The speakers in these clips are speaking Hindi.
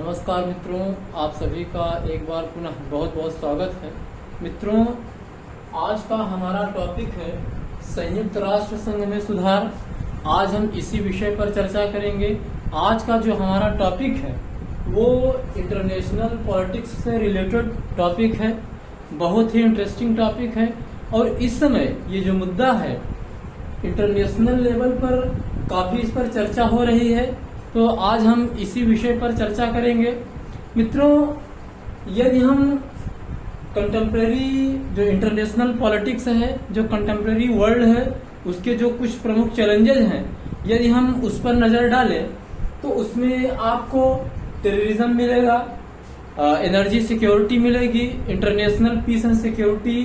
नमस्कार मित्रों, आप सभी का एक बार पुनः बहुत बहुत स्वागत है। मित्रों, आज का हमारा टॉपिक है संयुक्त राष्ट्र संघ में सुधार। आज हम इसी विषय पर चर्चा करेंगे। आज का जो हमारा टॉपिक है वो इंटरनेशनल पॉलिटिक्स से रिलेटेड टॉपिक है। बहुत ही इंटरेस्टिंग टॉपिक है और इस समय ये जो मुद्दा है इंटरनेशनल लेवल पर काफी इस पर चर्चा हो रही है, तो आज हम इसी विषय पर चर्चा करेंगे। मित्रों, यदि हम कंटेम्प्रेरी जो इंटरनेशनल पॉलिटिक्स है, जो कंटेम्प्रेरी वर्ल्ड है, उसके जो कुछ प्रमुख चैलेंजेस हैं, यदि हम उस पर नजर डालें तो उसमें आपको टेररिज्म मिलेगा, एनर्जी सिक्योरिटी मिलेगी, इंटरनेशनल पीस एंड सिक्योरिटी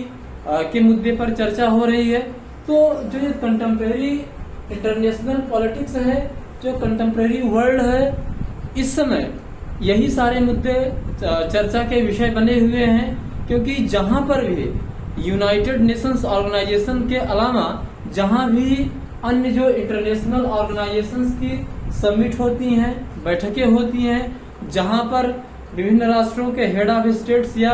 के मुद्दे पर चर्चा हो रही है। तो जो ये कंटेम्प्रेरी इंटरनेशनल पॉलिटिक्स है, जो कंटेम्प्रेरी वर्ल्ड है, इस समय यही सारे मुद्दे चर्चा के विषय बने हुए हैं। क्योंकि जहां पर भी यूनाइटेड नेशंस ऑर्गेनाइजेशन के अलावा जहां भी अन्य जो इंटरनेशनल ऑर्गेनाइजेशंस की समिट होती हैं, बैठकें होती हैं, जहां पर विभिन्न राष्ट्रों के हेड ऑफ स्टेट्स या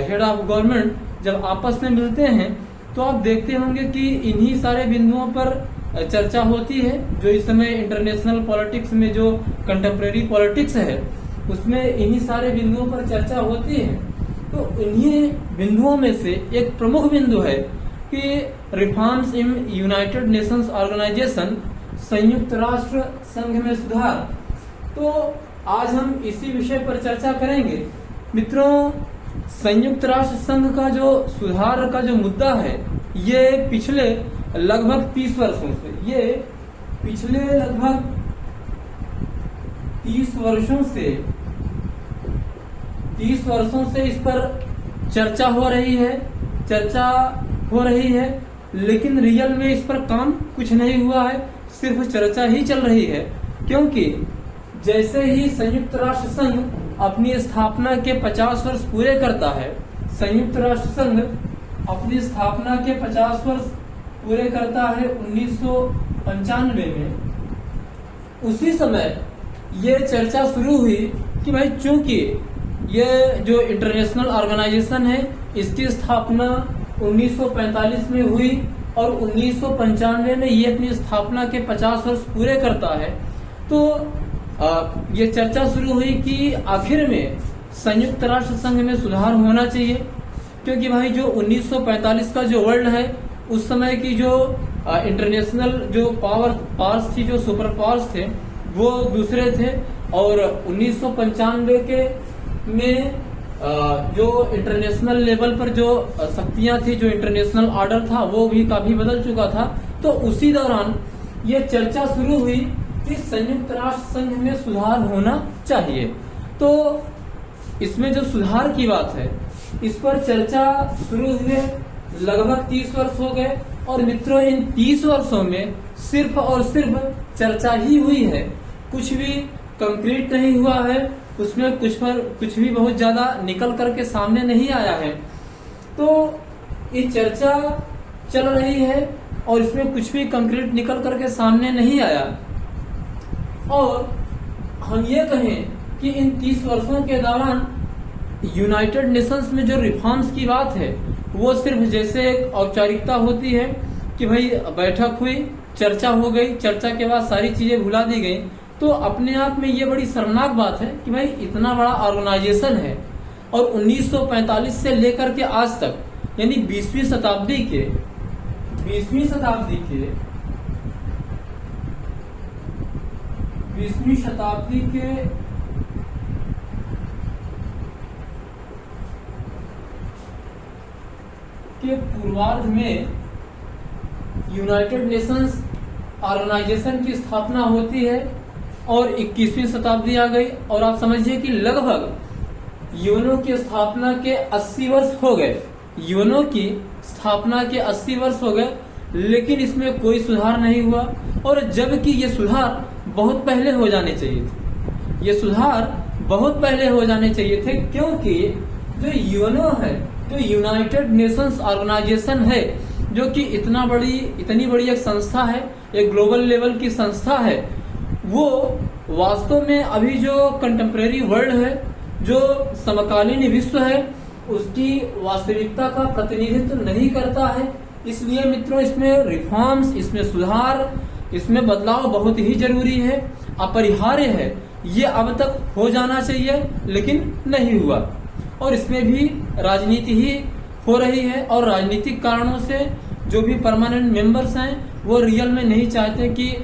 हेड ऑफ गवर्नमेंट जब आपस में मिलते हैं, तो आप देखते होंगे कि इन्हीं सारे बिंदुओं पर चर्चा होती है। जो इस समय इंटरनेशनल पॉलिटिक्स में जो कंटेम्प्रेरी पॉलिटिक्स है उसमें इन्हीं सारे बिंदुओं पर चर्चा होती है। तो इन्हीं बिंदुओं में से एक प्रमुख बिंदु है कि reforms in United Nations organisation, संयुक्त राष्ट्र संघ में सुधार। तो आज हम इसी विषय पर चर्चा करेंगे। मित्रों, संयुक्त राष्ट्र संघ का जो सुधार का जो मुद्दा है, ये पिछले लगभग 30 वर्षों से, ये पिछले लगभग 30 वर्षों से इस पर चर्चा हो रही है, लेकिन रियल में इस पर काम कुछ नहीं हुआ है, सिर्फ चर्चा ही चल रही है। क्योंकि जैसे ही संयुक्त राष्ट्र संघ अपनी स्थापना के 50 वर्ष पूरे करता है, संयुक्त राष्ट्र संघ अपनी स्थापना के 50 वर्ष पूरे करता है 1995 में, उसी समय ये चर्चा शुरू हुई कि भाई चूंकि ये जो इंटरनेशनल ऑर्गेनाइजेशन है इसकी स्थापना 1945 में हुई और 1995 में ये अपनी स्थापना के 50 वर्ष पूरे करता है, तो ये चर्चा शुरू हुई कि आखिर में संयुक्त राष्ट्र संघ में सुधार होना चाहिए। क्योंकि भाई जो 1945 का जो वर्ल्ड है, उस समय की जो इंटरनेशनल जो पावर्स थी, जो सुपर पावर्स थे, वो दूसरे थे। और 1995 के में जो इंटरनेशनल लेवल पर जो शक्तियां थी, जो इंटरनेशनल ऑर्डर था, वो भी काफी बदल चुका था। तो उसी दौरान ये चर्चा शुरू हुई कि संयुक्त राष्ट्र संघ में सुधार होना चाहिए। तो इसमें जो सुधार की बात है, इस पर चर्चा शुरू हुए लगभग 30 वर्ष हो गए। और मित्रों, इन 30 वर्षों में सिर्फ और सिर्फ चर्चा ही हुई है, कुछ भी कंक्रीट नहीं हुआ है, उसमें कुछ भी बहुत ज्यादा निकल करके सामने नहीं आया है। तो ये चर्चा चल रही है और इसमें कुछ भी कंक्रीट निकल करके सामने नहीं आया। और हम ये कहें कि इन 30 वर्षों के दौरान यूनाइटेड नेशंस में जो रिफॉर्म्स की बात है, वो सिर्फ जैसे एक औपचारिकता होती है कि भाई बैठक हुई, चर्चा हो गई, चर्चा के बाद सारी चीजें भुला दी गई। तो अपने आप में ये बड़ी शर्मनाक बात है कि भाई इतना बड़ा ऑर्गेनाइजेशन है और 1945 से लेकर के आज तक, यानी 20वीं शताब्दी के पूर्वार्ध में यूनाइटेड नेशंस ऑर्गेनाइजेशन की स्थापना होती है और 21वीं शताब्दी आ गई और आप समझिए कि लगभग यूएनओ की स्थापना के 80 वर्ष हो गए। यूएनओ की स्थापना के 80 वर्ष हो गए, लेकिन इसमें कोई सुधार नहीं हुआ। और जबकि ये सुधार बहुत पहले हो जाने चाहिए थे, क्योंकि जो यूएनओ है, जो यूनाइटेड नेशंस ऑर्गेनाइजेशन है, जो कि इतनी बड़ी एक संस्था है, एक ग्लोबल लेवल की संस्था है, वो वास्तव में अभी जो कंटेम्प्रेरी वर्ल्ड है, जो समकालीन विश्व है, उसकी वास्तविकता का प्रतिनिधित्व नहीं करता है। इसलिए मित्रों, इसमें रिफॉर्म्स, इसमें सुधार, इसमें बदलाव बहुत ही जरूरी है, अपरिहार्य है। ये अब तक हो जाना चाहिए लेकिन नहीं हुआ, और इसमें भी राजनीति ही हो रही है, और राजनीतिक कारणों से जो भी परमानेंट मेंबर्स हैं वो रियल में नहीं चाहते कि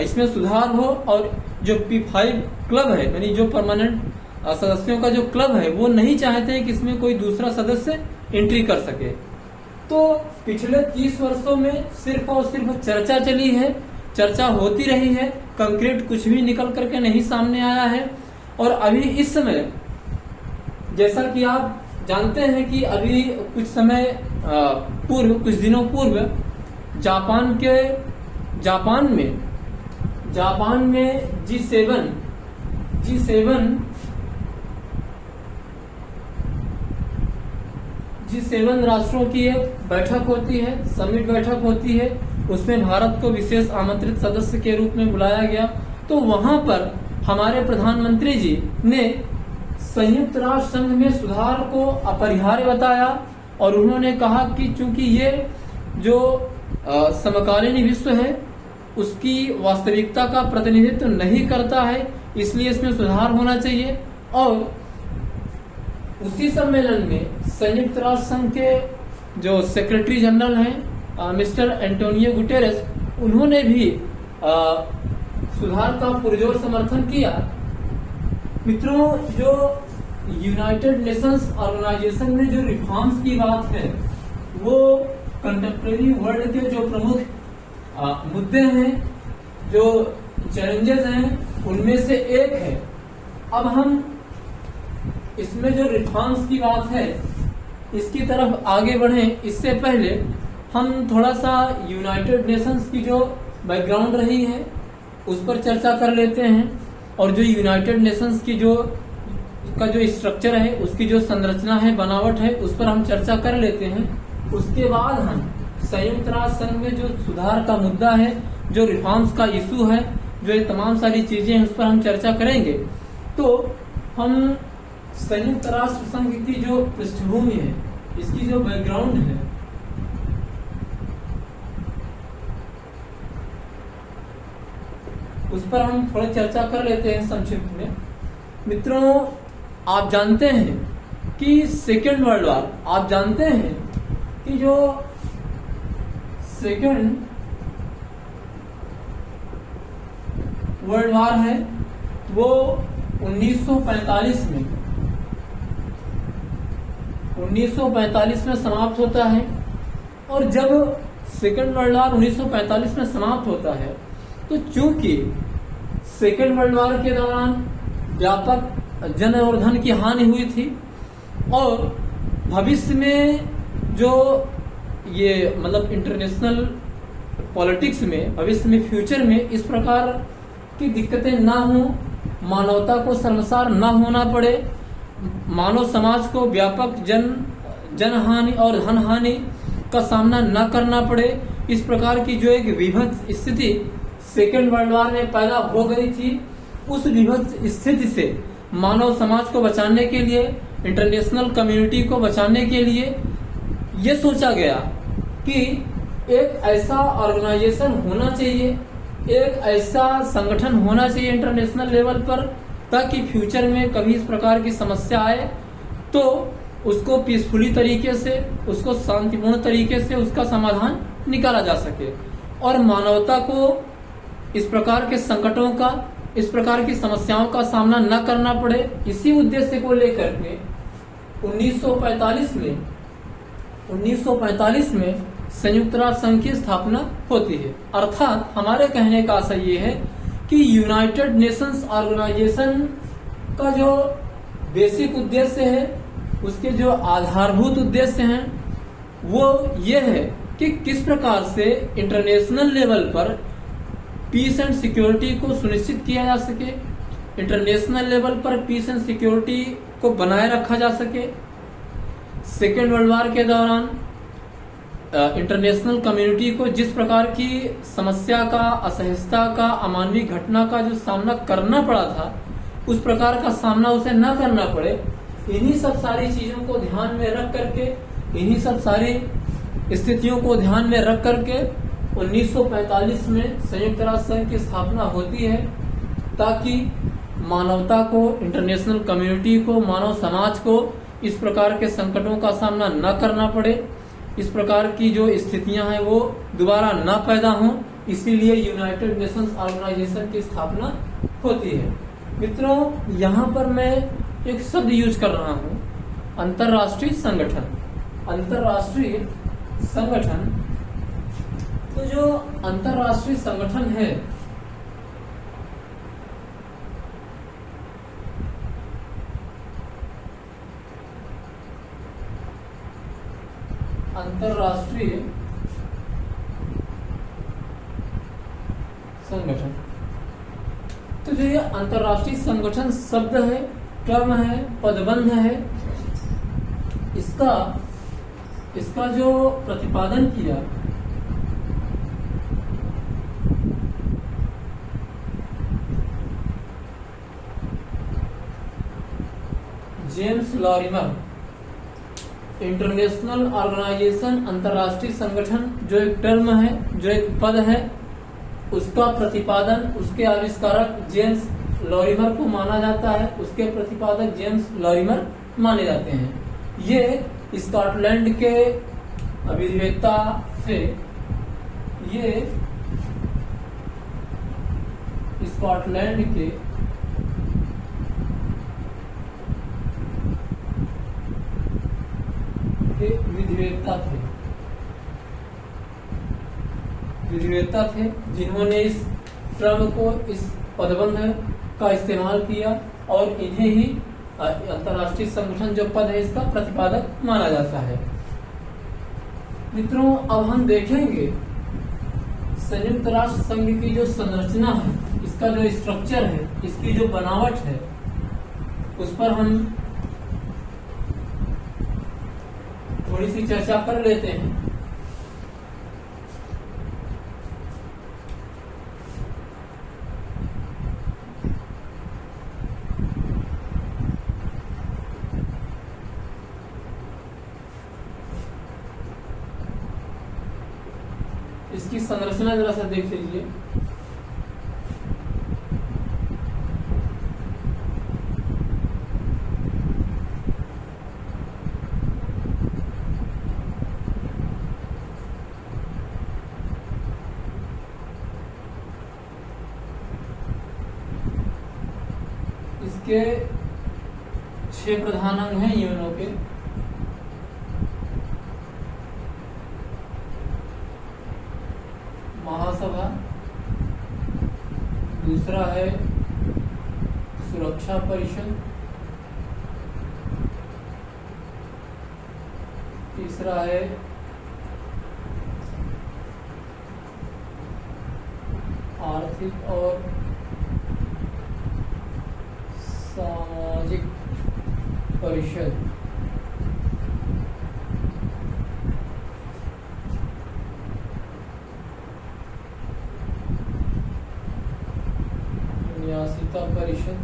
इसमें सुधार हो, और जो P5 क्लब है, यानी जो परमानेंट सदस्यों का जो क्लब है, वो नहीं चाहते कि इसमें कोई दूसरा सदस्य एंट्री कर सके। तो पिछले 30 वर्षों में सिर्फ और सिर्फ चर्चा चली है, चर्चा होती रही है, कंक्रीट कुछ भी निकल करके नहीं सामने आया है। और अभी इस समय, जैसा कि आप जानते हैं कि अभी कुछ समय पूर्व, कुछ दिनों पूर्व जापान में G7 राष्ट्रों की एक बैठक होती है, समिट बैठक होती है। उसमें भारत को विशेष आमंत्रित सदस्य के रूप में बुलाया गया। तो वहां पर हमारे प्रधानमंत्री जी ने संयुक्त राष्ट्र संघ में सुधार को अपरिहार्य बताया, और उन्होंने कहा कि चूंकि ये जो समकालीन विश्व है उसकी वास्तविकता का प्रतिनिधित्व नहीं करता है, इसलिए इसमें सुधार होना चाहिए। और उसी सम्मेलन में संयुक्त राष्ट्र संघ के जो सेक्रेटरी जनरल हैं मिस्टर एंटोनियो गुटेरेस, उन्होंने भी सुधार का पुरजोर समर्थन किया। मित्रों, जो यूनाइटेड नेशंस ऑर्गेनाइजेशन में जो रिफॉर्म्स की बात है, वो कंटेम्प्रेरी वर्ल्ड के जो प्रमुख मुद्दे हैं, जो चैलेंजेस हैं, उनमें से एक है। अब हम इसमें जो रिफॉर्म्स की बात है, इसकी तरफ आगे बढ़ें, इससे पहले हम थोड़ा सा यूनाइटेड नेशंस की जो बैकग्राउंड रही है उस पर चर्चा कर लेते हैं, और जो यूनाइटेड नेशंस की जो स्ट्रक्चर है, उसकी जो संरचना है, बनावट है, उस पर हम चर्चा कर लेते हैं। उसके बाद हम संयुक्त राष्ट्र संघ में जो सुधार का मुद्दा है, जो रिफॉर्म्स का इशू है, जो ये तमाम सारी चीजें हैं, उस पर हम चर्चा करेंगे। तो हम संयुक्त राष्ट्र संघ की जो पृष्ठभूमि है, इसकी जो बैकग्राउंड है, उस पर हम थोड़ी चर्चा कर लेते हैं संक्षिप्त में। मित्रों, आप जानते हैं कि सेकेंड वर्ल्ड वॉर, आप जानते हैं कि जो सेकेंड वर्ल्ड वॉर है वो 1945 में समाप्त होता है। और जब सेकेंड वर्ल्ड वॉर 1945 में समाप्त होता है, तो चूंकि सेकेंड वर्ल्ड वॉर के दौरान व्यापक जन और धन की हानि हुई थी, और भविष्य में जो ये मतलब इंटरनेशनल पॉलिटिक्स में, भविष्य में, फ्यूचर में इस प्रकार की दिक्कतें ना हो, मानवता को शर्मसार न होना पड़े, मानव समाज को व्यापक जनहानि और धन हानि का सामना न करना पड़े, इस प्रकार की जो एक विभत्स स्थिति सेकेंड वर्ल्ड वॉर में पैदा हो गई थी, उस विभत्स स्थिति से मानव समाज को बचाने के लिए, इंटरनेशनल कम्युनिटी को बचाने के लिए ये सोचा गया कि एक ऐसा ऑर्गेनाइजेशन होना चाहिए, एक ऐसा संगठन होना चाहिए इंटरनेशनल लेवल पर, ताकि फ्यूचर में कभी इस प्रकार की समस्या आए तो उसको पीसफुली तरीके से, उसको शांतिपूर्ण तरीके से उसका समाधान निकाला जा सके, और मानवता को इस प्रकार के संकटों का, इस प्रकार की समस्याओं का सामना न करना पड़े। इसी उद्देश्य को लेकर के 1945 में संयुक्त राष्ट्र संघ की स्थापना होती है। अर्थात हमारे कहने का आशय ये है कि यूनाइटेड नेशंस ऑर्गेनाइजेशन का जो बेसिक उद्देश्य है, उसके जो आधारभूत उद्देश्य हैं, वो ये है कि किस प्रकार से इंटरनेशनल लेवल पर पीस एंड सिक्योरिटी को सुनिश्चित किया जा सके, इंटरनेशनल लेवल पर पीस एंड सिक्योरिटी को बनाए रखा जा सके। सेकेंड वर्ल्ड वॉर के दौरान इंटरनेशनल कम्युनिटी को जिस प्रकार की समस्या का, असहिष्णुता का, अमानवीय घटना का जो सामना करना पड़ा था, उस प्रकार का सामना उसे न करना पड़े, इन्हीं सब सारी चीजों को ध्यान में रख करके, इन्हीं सब सारी स्थितियों को ध्यान में रख करके 1945 में संयुक्त राष्ट्र संघ की स्थापना होती है, ताकि मानवता को, इंटरनेशनल कम्युनिटी को, मानव समाज को इस प्रकार के संकटों का सामना न करना पड़े, इस प्रकार की जो स्थितियां हैं वो दोबारा न पैदा हों, इसीलिए यूनाइटेड नेशंस ऑर्गेनाइजेशन की स्थापना होती है। मित्रों, यहाँ पर मैं एक शब्द यूज कर रहा हूँ, अंतरराष्ट्रीय संगठन। अंतरराष्ट्रीय संगठन, तो जो अंतरराष्ट्रीय संगठन है, अंतरराष्ट्रीय संगठन, तो जो ये अंतरराष्ट्रीय संगठन शब्द है, टर्म है, पदबंध है, इसका जो प्रतिपादन किया जेम्स लॉरिमर, इंटरनेशनल ऑर्गेनाइजेशन, अंतरराष्ट्रीय संगठन जो एक टर्म है, जो एक पद है, उसका प्रतिपादन, उसके आविष्कारक जेम्स लॉरिमर को माना जाता है, उसके प्रतिपादक जेम्स लॉरिमर माने जाते हैं। ये स्कॉटलैंड के अभिवेता थे, ये स्कॉटलैंड के विधिवेत्ता थे, जिन्होंने इस टर्म को, इस पदबंध का इस्तेमाल किया, और इन्हें ही अंतरराष्ट्रीय संगठन जो पद है इसका प्रतिपादक माना जाता है। मित्रों, अब हम देखेंगे संयुक्त राष्ट्र संघ की जो संरचना है, इसका जो स्ट्रक्चर है, इसकी जो बनावट है, उस पर हम थोड़ी सी चर्चा कर लेते हैं। इसकी संरचना जरा सा देख लीजिए। इसके 6 प्रधान अंग हैं यूएनओ के। महासभा, दूसरा है सुरक्षा परिषद, तीसरा है आर्थिक और सामाजिक परिषद, न्यासिका परिषद,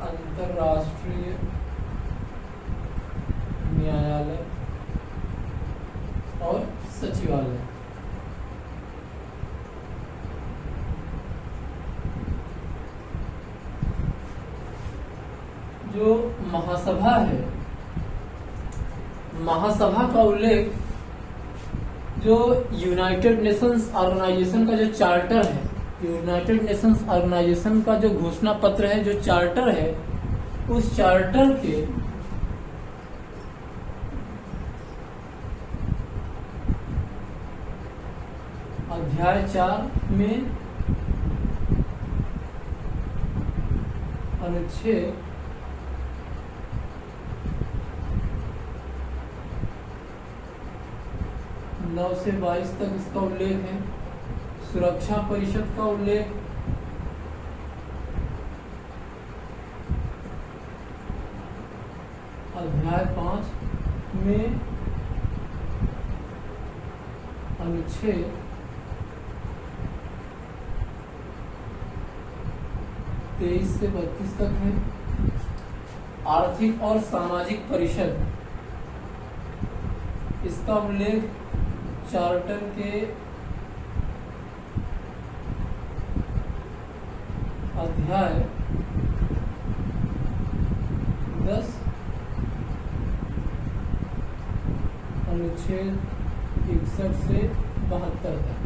अंतरराष्ट्रीय न्यायालय और सचिवालय। जो महासभा है, महासभा का उल्लेख जो यूनाइटेड नेशंस ऑर्गेनाइजेशन का जो चार्टर है, यूनाइटेड नेशंस ऑर्गेनाइजेशन का जो घोषणा पत्र है, जो चार्टर है, उस चार्टर के अध्याय 4 में अनुच्छेद 9 से 22 तक इसका उल्लेख है। सुरक्षा परिषद का उल्लेख अध्याय 5 में अनुच्छेद 23 से 32 तक है। आर्थिक और सामाजिक परिषद, इसका उल्लेख चार्टर के अध्याय 10 अनुच्छेद 61 से 72 तक।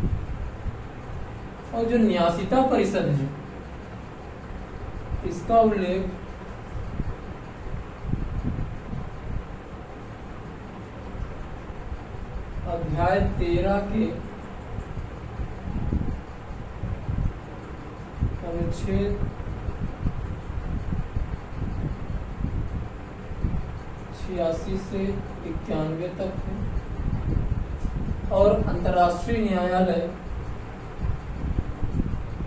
और जो न्यासिता परिषद है, इसका उल्लेख अध्याय 13 के अनुच्छेद 86 से 91 तक है। और अंतर्राष्ट्रीय न्यायालय,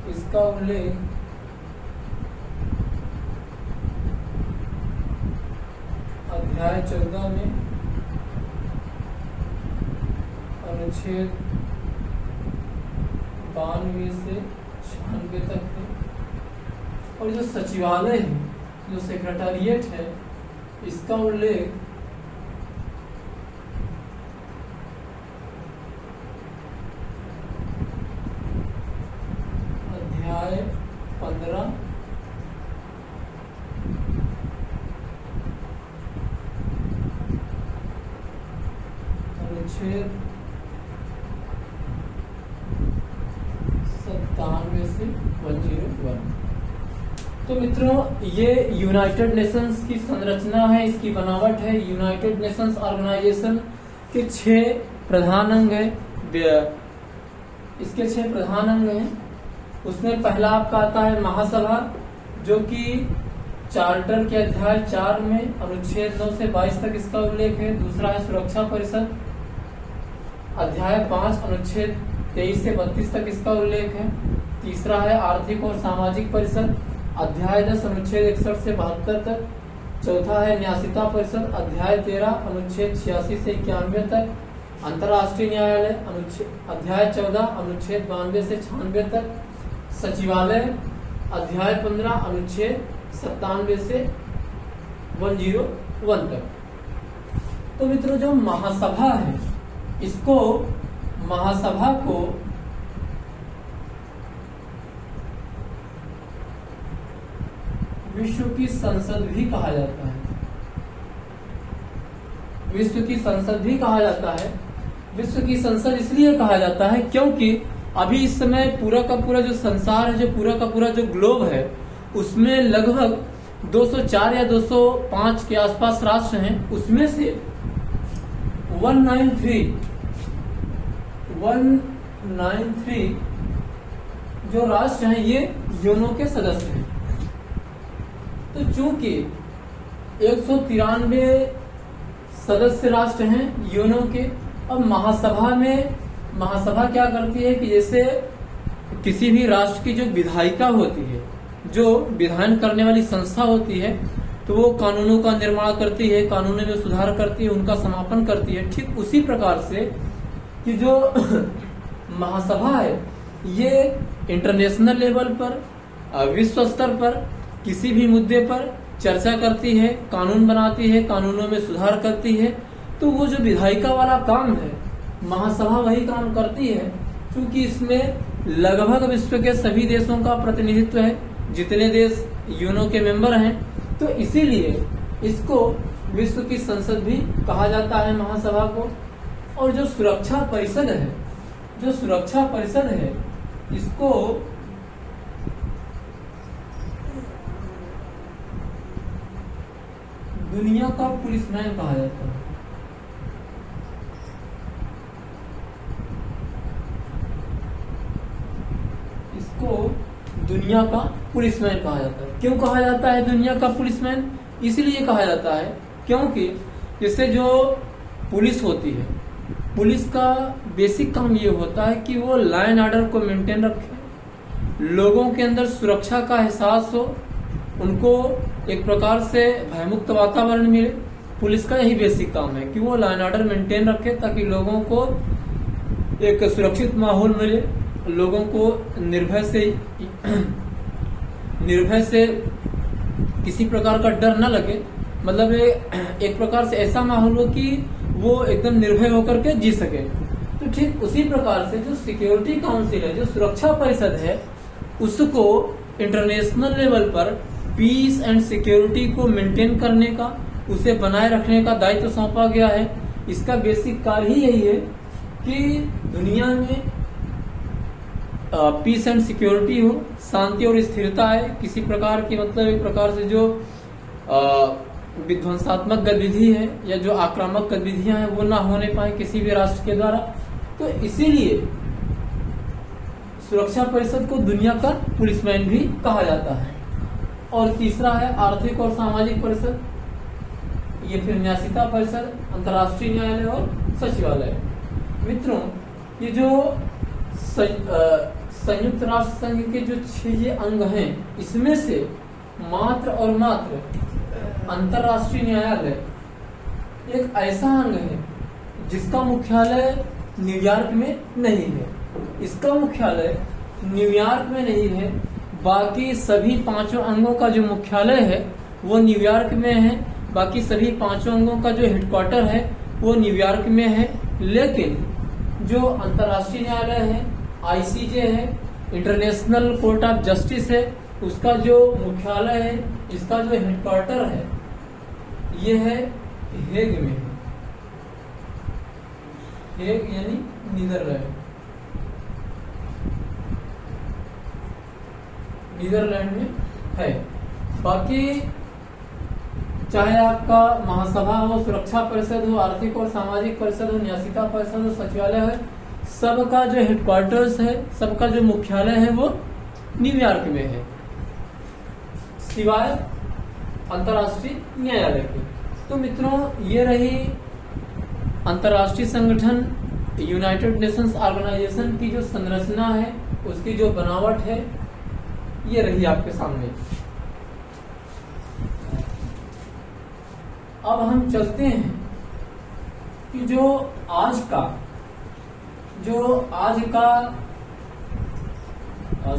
इसका उल्लेख अध्याय 14 में अनुच्छेद 92 से 96 तक है। और जो सचिवालय है, जो सेक्रेटेरिएट है, इसका उल्लेख अध्याय 15 अनुच्छेद 97 से 101। तो मित्रों, ये यूनाइटेड नेशंस की संरचना है, इसकी बनावट है। यूनाइटेड नेशंस ऑर्गेनाइजेशन के 6 प्रधान अंग है। इसके 6 प्रधान अंग हैं। उसमें पहला आपका आता है महासभा, जो कि चार्टर के अध्याय 4 में अनुच्छेद 9 से 22 तक इसका उल्लेख है। दूसरा है सुरक्षा परिषद, अध्याय 5 अनुच्छेद 23 से 32 तक इसका उल्लेख है। तीसरा है आर्थिक और सामाजिक परिषद, अध्याय 10 अनुच्छेद 61 से 72 तक। चौथा है न्यासिता परिषद, अध्याय 13 अनुच्छेद 86 से 91 तक। अंतर्राष्ट्रीय न्यायालय, अध्याय 14 अनुच्छेद 92 से 96 तक। सचिवालय, अध्याय 15 अनुच्छेद 97 से 101 तक। तो मित्रों, जो महासभा है, महासभा को विश्व की संसद भी कहा जाता है। विश्व की संसद भी कहा जाता है। विश्व की संसद इसलिए कहा जाता है क्योंकि अभी इस समय पूरा का पूरा जो संसार है, जो पूरा का पूरा जो ग्लोब है, उसमें लगभग 204 या 205 के आसपास राष्ट्र हैं। उसमें से 193 जो राष्ट्र हैं, ये यूएनओ के सदस्य हैं। तो चूंकि 193 सदस्य राष्ट्र हैं यूएनओ के, अब महासभा क्या करती है कि जैसे किसी भी राष्ट्र की जो विधायिका होती है, जो विधान करने वाली संस्था होती है, तो वो कानूनों का निर्माण करती है, कानूनों में सुधार करती है, उनका समापन करती है। ठीक उसी प्रकार से कि जो महासभा है, ये इंटरनेशनल लेवल पर, विश्व स्तर पर किसी भी मुद्दे पर चर्चा करती है, कानून बनाती है, कानूनों में सुधार करती है। तो वो जो विधायिका वाला काम है, महासभा वही काम करती है। क्योंकि इसमें लगभग विश्व के सभी देशों का प्रतिनिधित्व है, जितने देश यूएनओ के मेंबर हैं, तो इसीलिए इसको विश्व की संसद भी कहा जाता है, महासभा को। और जो सुरक्षा परिषद है, इसको दुनिया का पुलिसमैन कहा जाता है। इसको दुनिया का पुलिसमैन कहा जाता है। क्यों कहा जाता है दुनिया का पुलिसमैन? इसलिए कहा जाता है क्योंकि जैसे जो पुलिस होती है, पुलिस का बेसिक काम ये होता है कि वो लॉ एंड ऑर्डर को मेंटेन रखे, लोगों के अंदर सुरक्षा का एहसास हो, उनको एक प्रकार से भयमुक्त वातावरण मिले, पुलिस का यही बेसिक काम है कि वो लॉ एंड ऑर्डर मेंटेन रखे, ताकि लोगों को एक सुरक्षित माहौल मिले, लोगों को निर्भय से किसी प्रकार का डर न लगे। मतलब एक प्रकार से ऐसा माहौल हो कि वो एकदम निर्भय होकर के जी सके। तो ठीक उसी प्रकार से जो सिक्योरिटी काउंसिल है, जो सुरक्षा परिषद है, उसको इंटरनेशनल लेवल पर पीस एंड सिक्योरिटी को मेंटेन करने का, उसे बनाए रखने का दायित्व सौंपा गया है। इसका बेसिक कार्य ही यही है कि दुनिया में पीस एंड सिक्योरिटी हो, शांति और स्थिरता है, किसी प्रकार की मतलब एक प्रकार से जो विध्वंसात्मक गतिविधि है या जो आक्रामक गतिविधियां हैं वो ना होने पाए किसी भी राष्ट्र के द्वारा। तो इसीलिए सुरक्षा परिषद को दुनिया का पुलिसमैन भी कहा जाता है। और तीसरा है आर्थिक और सामाजिक परिषद, ये फिर न्यासिता परिषद, अंतर्राष्ट्रीय न्यायालय और सचिवालय। मित्रों, ये जो संयुक्त राष्ट्र संघ के जो 6 अंग हैं, इसमें से मात्र और मात्र अंतर्राष्ट्रीय न्यायालय एक ऐसा अंग है जिसका मुख्यालय न्यूयॉर्क में नहीं है। इसका मुख्यालय न्यूयॉर्क में नहीं है, बाकी सभी 5 अंगों का जो मुख्यालय है वो न्यूयॉर्क में है, बाकी सभी 5 अंगों का जो हेडक्वार्टर है वो न्यूयॉर्क में है। लेकिन जो अंतर्राष्ट्रीय न्यायालय है, आईसीजे है, इंटरनेशनल कोर्ट ऑफ जस्टिस है, उसका जो मुख्यालय है, इसका जो हेडक्वार्टर है, ये है हेग में। हेग यानी नीदरलैंड में है। बाकी चाहे आपका महासभा हो, सुरक्षा परिषद हो, आर्थिक और सामाजिक परिषद हो, न्यासिका परिषद हो, सचिवालय है, सबका जो हेडक्वार्टर्स है, सबका जो मुख्यालय है वो न्यूयॉर्क में है, सिवाय अंतर्राष्ट्रीय न्यायालय के। तो मित्रों, ये रही अंतर्राष्ट्रीय संगठन यूनाइटेड नेशंस ऑर्गेनाइजेशन की जो संरचना है, उसकी जो बनावट है, ये रही आपके सामने। अब हम चलते हैं कि जो आज का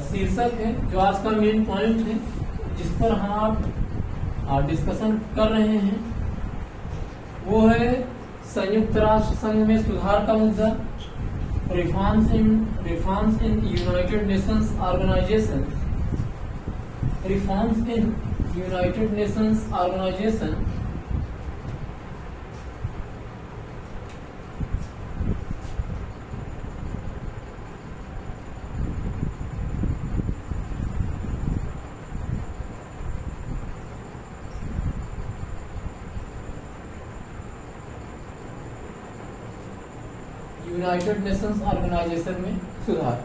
शीर्षक है, जो आज का मेन पॉइंट है, जिस पर हम आप डिस्कशन कर रहे हैं, वो है संयुक्त राष्ट्र संघ में सुधार का मुद्दा, reforms in United Nations organisation, reforms in United Nations organisation. United Nations organisation में सुधार।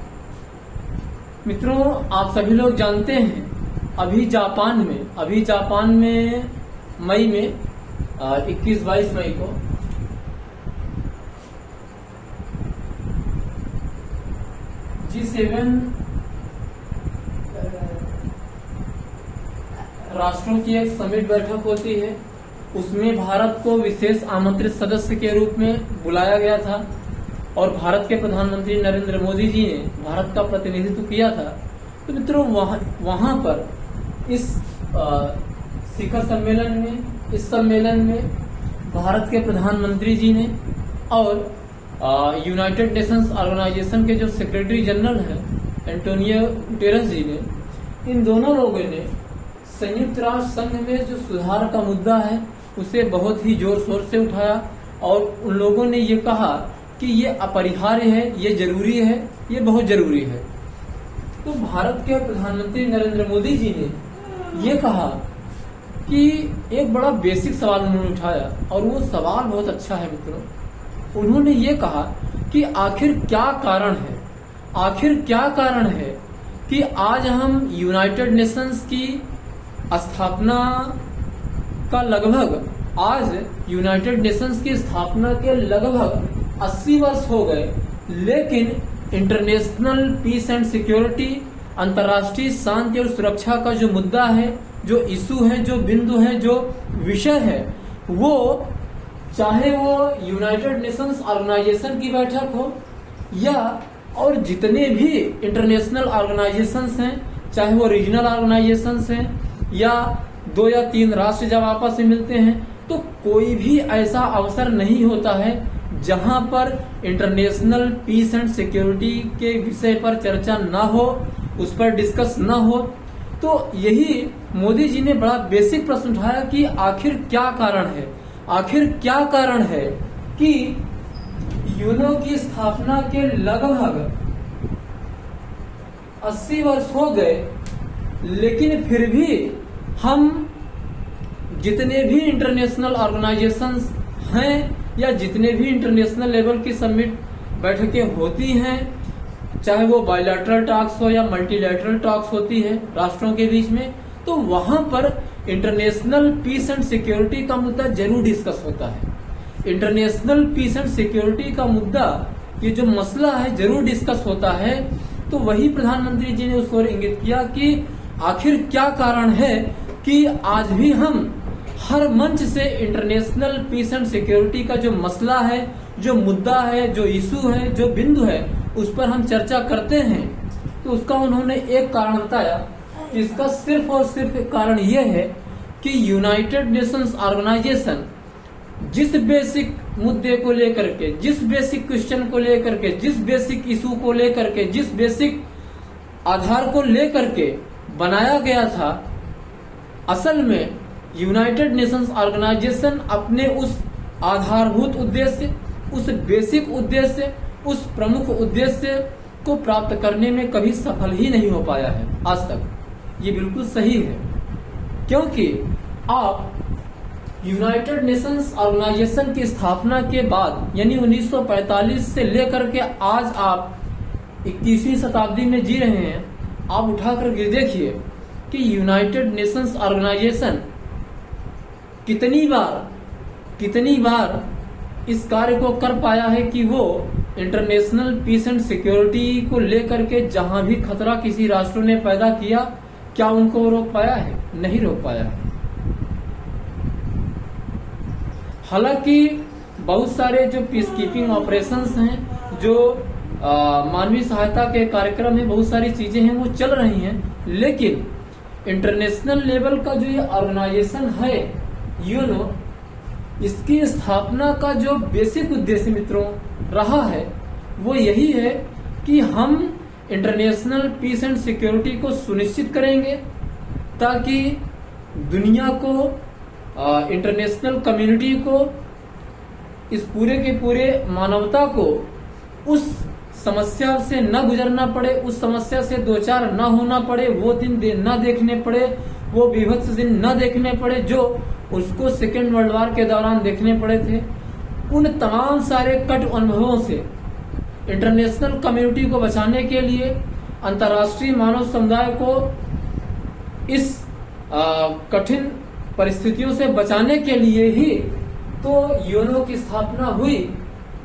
मित्रों, आप सभी लोग जानते हैं, अभी जापान में मई में 21-22 मई को G7 राष्ट्रों की एक समिट बैठक होती है। उसमें भारत को विशेष आमंत्रित सदस्य के रूप में बुलाया गया था और भारत के प्रधानमंत्री नरेंद्र मोदी जी ने भारत का प्रतिनिधित्व किया था। तो मित्रों, वहां पर इस शिखर सम्मेलन में भारत के प्रधानमंत्री जी ने और यूनाइटेड नेशंस ऑर्गेनाइजेशन के जो सेक्रेटरी जनरल हैं एंटोनियो गुटेरेस जी ने, इन दोनों लोगों ने संयुक्त राष्ट्र संघ में जो सुधार का मुद्दा है उसे बहुत ही जोर शोर से उठाया और उन लोगों ने ये कहा कि ये अपरिहार्य है, ये जरूरी है, ये बहुत जरूरी है। तो भारत के प्रधानमंत्री नरेंद्र मोदी जी ने ये कहा कि एक बड़ा बेसिक सवाल उन्होंने उठाया और वो सवाल बहुत अच्छा है मित्रों। उन्होंने ये कहा कि आखिर क्या कारण है कि आज हम यूनाइटेड नेशंस की स्थापना का यूनाइटेड नेशंस की स्थापना के लगभग 80 वर्ष हो गए, लेकिन इंटरनेशनल पीस एंड सिक्योरिटी, अंतर्राष्ट्रीय शांति और सुरक्षा का जो मुद्दा है, जो इशू है, जो बिंदु है, जो विषय है, वो चाहे वो यूनाइटेड नेशंस ऑर्गेनाइजेशन की बैठक हो या और जितने भी इंटरनेशनल ऑर्गेनाइजेशंस हैं, चाहे वो रीजनल ऑर्गेनाइजेशंस हैं या 2 या 3 राष्ट्र जब आपस में मिलते हैं, तो कोई भी ऐसा अवसर नहीं होता है जहां पर इंटरनेशनल पीस एंड सिक्योरिटी के विषय पर चर्चा ना हो, उस पर डिस्कस ना हो। तो यही मोदी जी ने बड़ा बेसिक प्रश्न उठाया कि आखिर क्या कारण है, आखिर क्या कारण है कि यूएनओ की स्थापना के लगभग 80 वर्ष हो गए, लेकिन फिर भी हम जितने भी इंटरनेशनल ऑर्गेनाइजेशंस हैं या जितने भी इंटरनेशनल लेवल की समिट बैठकें होती हैं, चाहे वो बायलैटरल टॉक्स हो या मल्टीलैटरल टॉक्स होती है राष्ट्रों के बीच में, तो वहां पर इंटरनेशनल पीस एंड सिक्योरिटी का मुद्दा जरूर डिस्कस होता है। इंटरनेशनल पीस एंड सिक्योरिटी का मुद्दा, ये जो मसला है, जरूर डिस्कस होता है। तो वही प्रधानमंत्री जी ने उस ओर इंगित किया कि आखिर क्या कारण है कि आज भी हम हर मंच से इंटरनेशनल पीस एंड सिक्योरिटी का जो मसला है, जो मुद्दा है, जो इशू है, जो बिंदु है, उस पर हम चर्चा करते हैं। तो उसका उन्होंने एक कारण बताया। इसका सिर्फ और सिर्फ एक कारण यह है कि यूनाइटेड नेशंस ऑर्गेनाइजेशन जिस बेसिक मुद्दे को लेकर के, जिस बेसिक क्वेश्चन को लेकर के, जिस बेसिक इशू को लेकर के, जिस बेसिक आधार को लेकर के बनाया गया था, असल में यूनाइटेड नेशंस ऑर्गेनाइजेशन अपने उस आधारभूत उद्देश्य, उस बेसिक उद्देश्य, उस प्रमुख उद्देश्य को प्राप्त करने में कभी सफल ही नहीं हो पाया है आज तक। ये बिल्कुल सही है, क्योंकि आप यूनाइटेड नेशंस ऑर्गेनाइजेशन की स्थापना के बाद यानी 1945 से लेकर के आज आप 21वीं शताब्दी में जी रहे हैं, आप उठा करके देखिए कि यूनाइटेड नेशंस ऑर्गेनाइजेशन कितनी बार इस कार्य को कर पाया है कि वो इंटरनेशनल पीस एंड सिक्योरिटी को लेकर के जहां भी खतरा किसी राष्ट्र ने पैदा किया, क्या उनको रोक पाया है? नहीं रोक पाया है। हालांकि बहुत सारे जो पीस कीपिंग ऑपरेशंस हैं, जो मानवीय सहायता के कार्यक्रम है, बहुत सारी चीजें हैं वो चल रही हैं, लेकिन इंटरनेशनल लेवल का जो ये ऑर्गेनाइजेशन है यूएनओ, इसकी स्थापना का जो बेसिक उद्देश्य मित्रों रहा है वो यही है कि हम इंटरनेशनल पीस एंड सिक्योरिटी को सुनिश्चित करेंगे ताकि दुनिया को, इंटरनेशनल कम्युनिटी को, इस पूरे के पूरे मानवता को उस समस्या से न गुजरना पड़े, उस समस्या से दो चार न होना पड़े, वो दिन न देखने पड़े, वो विभत्स दिन न देखने पड़े जो उसको सेकेंड वर्ल्ड वॉर के दौरान देखने पड़े थे। उन तमाम सारे कट अनुभवों से इंटरनेशनल कम्युनिटी को बचाने के लिए, अंतर्राष्ट्रीय मानव समुदाय को इस कठिन परिस्थितियों से बचाने के लिए ही तो यूएनओ की स्थापना हुई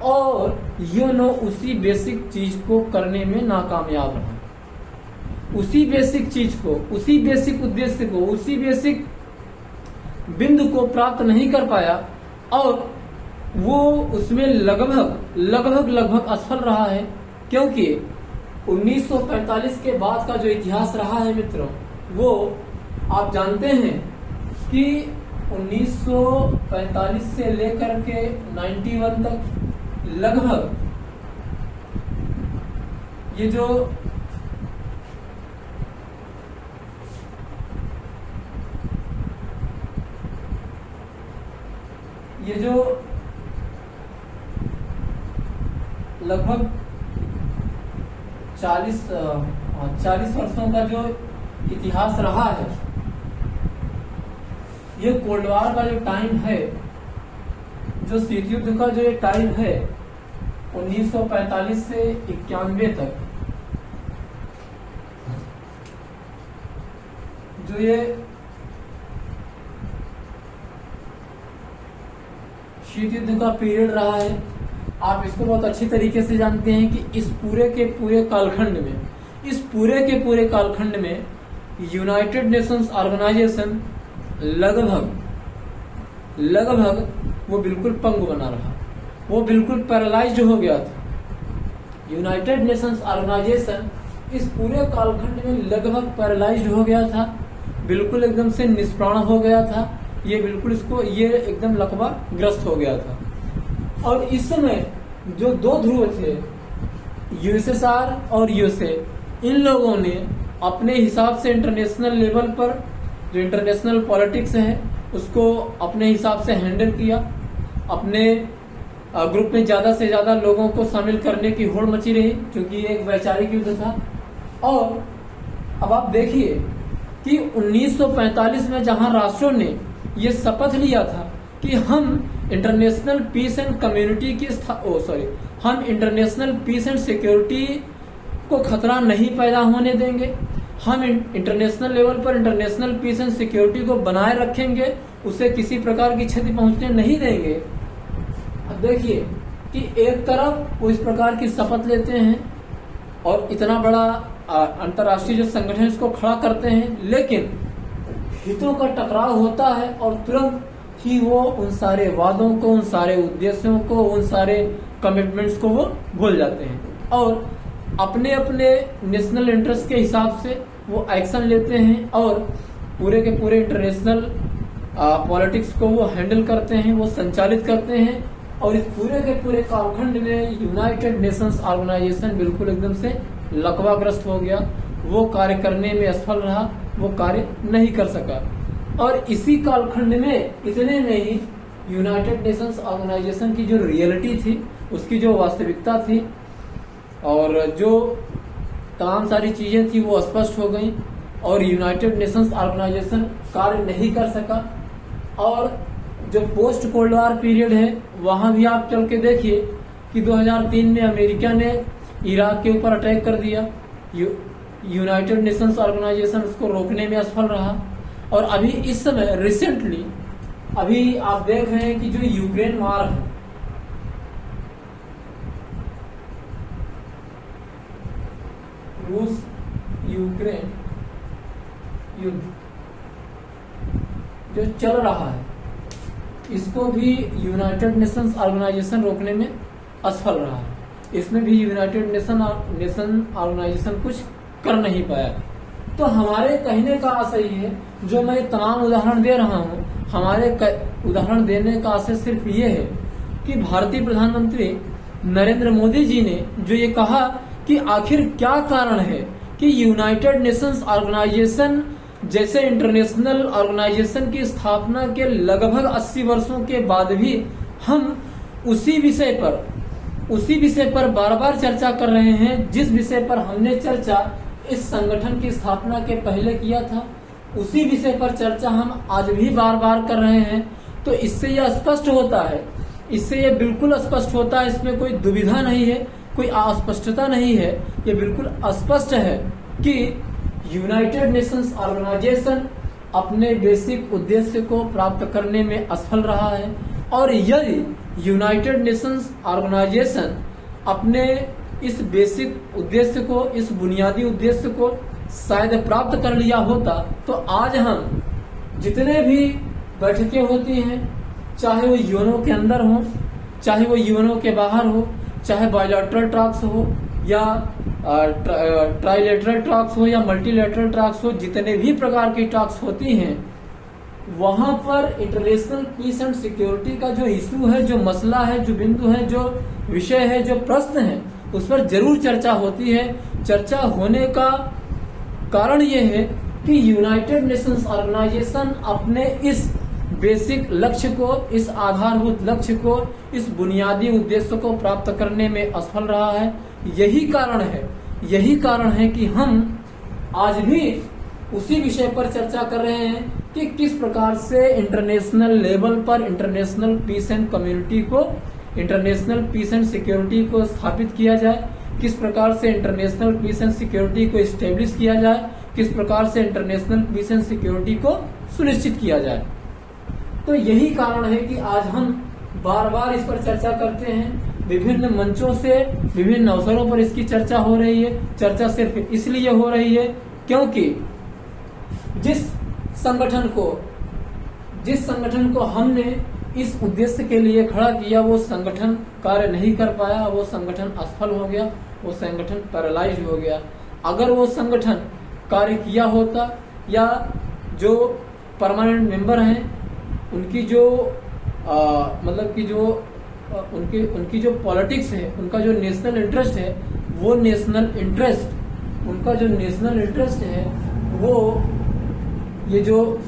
और यूएनओ उसी बेसिक चीज को करने में नाकामयाब रहा। उसी बेसिक चीज को, उसी बेसिक उद्देश्य को, उसी बेसिक बिंदु को प्राप्त नहीं कर पाया और वो उसमें लगभग असफल रहा है, क्योंकि 1945 के बाद का जो इतिहास रहा है मित्रों, वो आप जानते हैं कि 1945 से लेकर के 91 तक लगभग ये जो लगभग 40 वर्षों का जो इतिहास रहा है, ये कोल्ड वॉर का जो टाइम है, जो शीत युद्ध का जो ये टाइम है 1945 से 91 तक, जो ये शीत युद्ध का पीरियड रहा है, आप इसको बहुत अच्छी तरीके से जानते हैं कि इस पूरे के पूरे कालखंड में यूनाइटेड नेशंस ऑर्गेनाइजेशन लगभग लगभग वो बिल्कुल पंगु बना रहा, वो बिल्कुल पैरालाइज्ड हो गया था। यूनाइटेड नेशंस ऑर्गेनाइजेशन इस पूरे कालखंड में लगभग पैरालाइज्ड हो गया था, बिल्कुल एकदम से निष्प्राण हो गया था, ये बिल्कुल इसको ये एकदम लकवा ग्रस्त हो गया था। और इस समय जो दो ध्रुव थे, यूएसएसआर और यूएसए, इन लोगों ने अपने हिसाब से इंटरनेशनल लेवल पर जो इंटरनेशनल पॉलिटिक्स है उसको अपने हिसाब से हैंडल किया। अपने ग्रुप में ज्यादा से ज्यादा लोगों को शामिल करने की होड़ मची रही, क्योंकि ये एक वैचारिक युद्ध था। और अब आप देखिए कि 1945 में जहां राष्ट्रों ने ये शपथ लिया था कि हम इंटरनेशनल पीस एंड कम्युनिटी की हम इंटरनेशनल पीस एंड सिक्योरिटी को खतरा नहीं पैदा होने देंगे, हम इंटरनेशनल लेवल पर इंटरनेशनल पीस एंड सिक्योरिटी को बनाए रखेंगे, उसे किसी प्रकार की क्षति पहुंचने नहीं देंगे। अब देखिए कि एक तरफ वो इस प्रकार की शपथ लेते हैं और इतना बड़ा अंतर्राष्ट्रीय जो संगठन इसको खड़ा करते हैं, लेकिन हितों का टकराव होता है और तुरंत ही वो उन सारे वादों को, उन सारे उद्देश्यों को, उन सारे कमिटमेंट्स को वो भूल जाते हैं और अपने अपने नेशनल इंटरेस्ट के हिसाब से वो एक्शन लेते हैं और पूरे के पूरे इंटरनेशनल पॉलिटिक्स को वो हैंडल करते हैं, वो संचालित करते हैं। और इस पूरे के पूरे कालखंड में यूनाइटेड नेशंस ऑर्गेनाइजेशन बिल्कुल एकदम से लकवाग्रस्त हो गया, वो कार्य करने में असफल रहा, वो कार्य नहीं कर सका। और इसी कालखंड में इतने में ही यूनाइटेड नेशंस ऑर्गेनाइजेशन की जो रियलिटी थी, उसकी जो वास्तविकता थी और जो तमाम सारी चीजें थी वो स्पष्ट हो गई और यूनाइटेड नेशंस ऑर्गेनाइजेशन कार्य नहीं कर सका। और जो पोस्ट कोल्ड वॉर पीरियड है, वहां भी आप चल के देखिए कि 2003 में अमेरिका ने इराक के ऊपर अटैक कर दिया, यूनाइटेड नेशंस ऑर्गेनाइजेशन उसको रोकने में असफल रहा। और अभी इस समय रिसेंटली अभी आप देख रहे हैं कि जो यूक्रेन वार है, रूस यूक्रेन युद्ध जो चल रहा है, इसको भी यूनाइटेड नेशंस ऑर्गेनाइजेशन रोकने में असफल रहा है। इसमें भी यूनाइटेड नेशन ऑर्गेनाइजेशन कुछ कर नहीं पाया। तो हमारे कहने का आशय है, जो मैं तमाम उदाहरण दे रहा हूँ, हमारे उदाहरण देने का आशय सिर्फ ये है कि भारतीय प्रधानमंत्री नरेंद्र मोदी जी ने जो ये कहा कि आखिर क्या कारण है कि यूनाइटेड नेशंस ऑर्गेनाइजेशन जैसे इंटरनेशनल ऑर्गेनाइजेशन की स्थापना के लगभग 80 वर्षों के बाद भी हम उसी विषय पर बार बार चर्चा कर रहे हैं, जिस विषय पर हमने चर्चा इस संगठन की स्थापना के पहले किया था, उसी विषय पर चर्चा हम आज भी बार बार कर रहे हैं। तो इससे यह स्पष्ट होता है, इससे यह बिल्कुल स्पष्ट होता है, इसमें कोई दुविधा नहीं है, कोई अस्पष्टता नहीं है, ये बिल्कुल स्पष्ट है कि यूनाइटेड नेशंस ऑर्गेनाइजेशन अपने बेसिक उद्देश्य को प्राप्त करने में असफल रहा है। और यदि यूनाइटेड नेशंस ऑर्गेनाइजेशन अपने इस बेसिक उद्देश्य को, इस बुनियादी उद्देश्य को शायद प्राप्त कर लिया होता, तो आज हम जितने भी बैठकें होती हैं, चाहे वो यूएनओ के अंदर हो, चाहे वो यूएनओ के बाहर हो, चाहे बायलैटरल टॉक्स हो या ट्राइलेटरल टॉक्स हो या मल्टीलेटरल टॉक्स हो, जितने भी प्रकार की टॉक्स होती हैं, वहां पर इंटरनेशनल पीस एंड सिक्योरिटी का जो इशू है, जो मसला है, जो बिंदु है, जो विषय है, जो प्रश्न है, उस पर जरूर चर्चा होती है। चर्चा होने का कारण ये है कि यूनाइटेड नेशंस ऑर्गेनाइजेशन अपने इस बेसिक लक्ष्य को, इस आधारभूत लक्ष्य को, इस बुनियादी उद्देश्य को प्राप्त करने में असफल रहा है। यही कारण है कि हम आज भी उसी विषय पर चर्चा कर रहे हैं कि किस प्रकार से इंटरनेशनल लेवल पर इंटरनेशनल पीस एंड कम्युनिटी को, इंटरनेशनल पीस एंड सिक्योरिटी को स्थापित किया जाए, किस प्रकार से इंटरनेशनल पीस एंड सिक्योरिटी को एस्टेब्लिश किया जाए, किस प्रकार से इंटरनेशनल पीस एंड सिक्योरिटी को सुनिश्चित किया जाए। तो यही कारण है कि आज हम बार बार इस पर चर्चा करते हैं, विभिन्न मंचों से, विभिन्न अवसरों पर इसकी चर्चा हो रही है। चर्चा सिर्फ इसलिए हो रही है क्योंकि जिस जिस संगठन को हमने इस उद्देश्य के लिए खड़ा किया वो संगठन कार्य नहीं कर पाया, वो संगठन असफल हो गया, वो संगठन पैरालाइज हो गया। अगर वो संगठन कार्य किया होता या जो परमानेंट मेंबर हैं उनकी जो मतलब कि जो उनकी जो पॉलिटिक्स है, उनका जो नेशनल इंटरेस्ट है, वो नेशनल इंटरेस्ट उनका जो नेशनल इंटरेस्ट है वो ये जो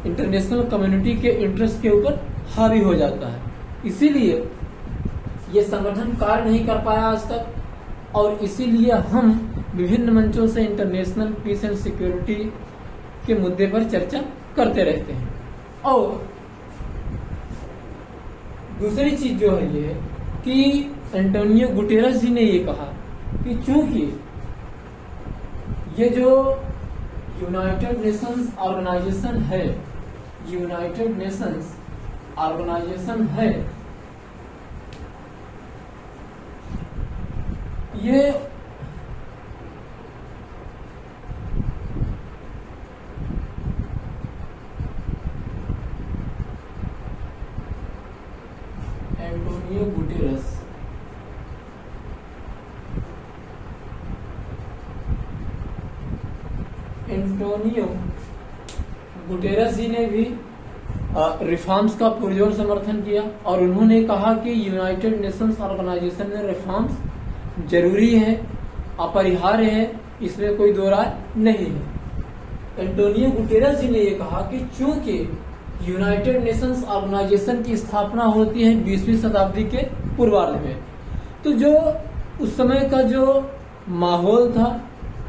इंटरनेशनल कम्युनिटी के इंटरेस्ट के ऊपर हावी हो जाता है। इसीलिए ये संगठन कार्य नहीं कर पाया आज तक, और इसीलिए हम विभिन्न मंचों से इंटरनेशनल पीस एंड सिक्योरिटी के मुद्दे पर चर्चा करते रहते हैं। और दूसरी चीज जो है ये कि एंटोनियो गुटेरस जी ने ये कहा कि चूंकि ये जो यूनाइटेड नेशंस ऑर्गेनाइजेशन है, यूनाइटेड नेशंस ऑर्गेनाइजेशन है, ये एंटोनियो गुटेरस जी ने भी रिफॉर्म्स का पुरजोर समर्थन किया और उन्होंने कहा कि यूनाइटेड नेशंस ऑर्गेनाइजेशन में रिफॉर्म्स जरूरी है, अपरिहार्य है, इसमें कोई दो राय नहीं है। एंटोनियो गुटेरस जी ने यह कहा कि चूंकि यूनाइटेड नेशंस ऑर्गेनाइजेशन की स्थापना होती है 20वीं शताब्दी के पूर्वार्ध में, तो जो उस समय का जो माहौल था,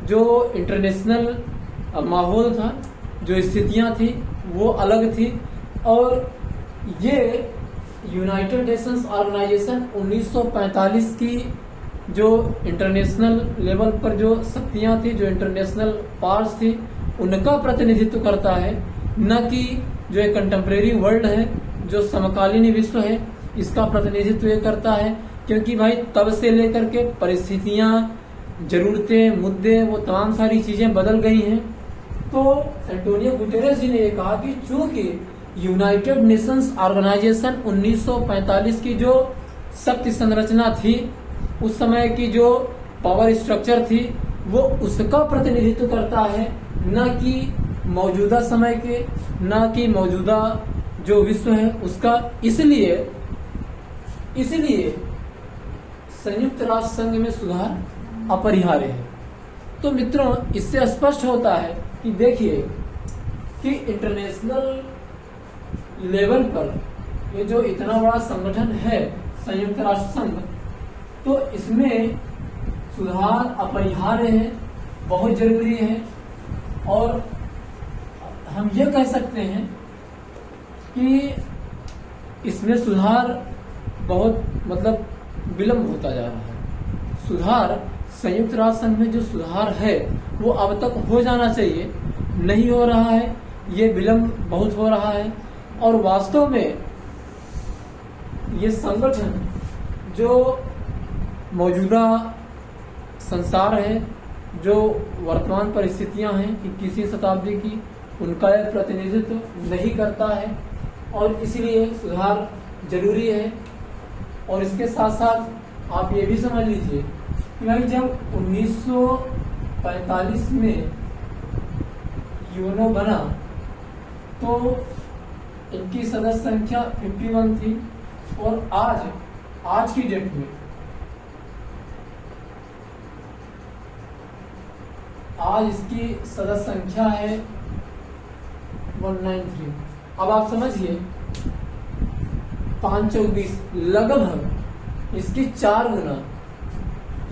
जो इंटरनेशनल माहौल था, जो स्थितियां थी वो अलग थी, और ये यूनाइटेड नेशंस ऑर्गेनाइजेशन 1945 की जो इंटरनेशनल लेवल पर जो शक्तियां थी, जो इंटरनेशनल पावर्स थी, उनका प्रतिनिधित्व करता है, न कि जो एक कंटेम्प्रेरी वर्ल्ड है, जो समकालीन विश्व है, इसका प्रतिनिधित्व ये करता है। क्योंकि भाई तब से लेकर के परिस्थितियां, जरूरतें, मुद्दे, वो तमाम सारी चीजें बदल गई हैं। तो एंटोनियो गुटेरस जी ने यह कहा कि चूंकि यूनाइटेड नेशंस ऑर्गेनाइजेशन 1945 की जो शक्ति संरचना थी, उस समय की जो पावर स्ट्रक्चर थी, वो उसका प्रतिनिधित्व करता है, न कि मौजूदा समय के, न कि मौजूदा जो विश्व है उसका। इसलिए संयुक्त राष्ट्र संघ में सुधार अपरिहार्य है। तो मित्रों, इससे स्पष्ट होता है कि देखिए कि इंटरनेशनल लेवल पर ये जो इतना बड़ा संगठन है संयुक्त राष्ट्र संघ, तो इसमें सुधार अपरिहार्य है, बहुत जरूरी है। और हम ये कह सकते हैं कि इसमें सुधार बहुत मतलब विलंब होता जा रहा है। सुधार संयुक्त राष्ट्र संघ में जो सुधार है वो अब तक हो जाना चाहिए, नहीं हो रहा है, ये विलंब बहुत हो रहा है। और वास्तव में ये संगठन जो मौजूदा संसार है, जो वर्तमान परिस्थितियां हैं 21वीं शताब्दी की, उनका यह प्रतिनिधित्व नहीं करता है, और इसलिए सुधार जरूरी है। और इसके साथ साथ आप ये भी समझ लीजिए कि भाई जब 1945 में यूएनओ बना तो इनकी सदस्य संख्या 51 थी, और आज की डेट में आज इसकी सदस्य संख्या है 193। अब आप समझिए 520, लगभग इसकी 4 गुना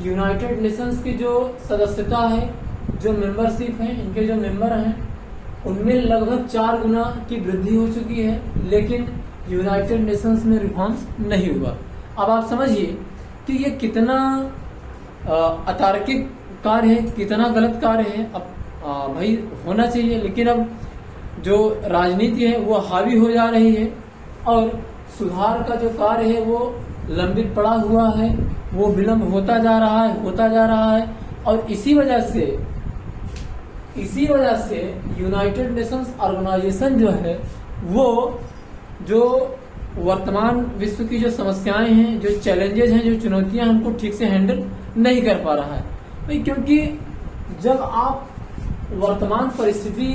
यूनाइटेड नेशंस की जो सदस्यता है, जो मेंबरशिप है, इनके जो मेंबर हैं, उनमें लगभग 4 गुना की वृद्धि हो चुकी है, लेकिन यूनाइटेड नेशंस में रिफॉर्म्स नहीं हुआ। अब आप समझिए कि ये कितना अतार्किक कार्य है, कितना गलत कार्य है। अब भाई होना चाहिए, लेकिन अब जो राजनीति है वो हावी हो जा रही है, और सुधार का जो कार्य है वो लंबित पड़ा हुआ है, वो विलंब होता जा रहा है। और इसी वजह से यूनाइटेड नेशंस ऑर्गेनाइजेशन जो है वो जो वर्तमान विश्व की जो समस्याएं हैं, जो चैलेंजेस हैं, जो चुनौतियां हैं, उनको ठीक से हैंडल नहीं कर पा रहा है भाई। क्योंकि जब आप वर्तमान परिस्थिति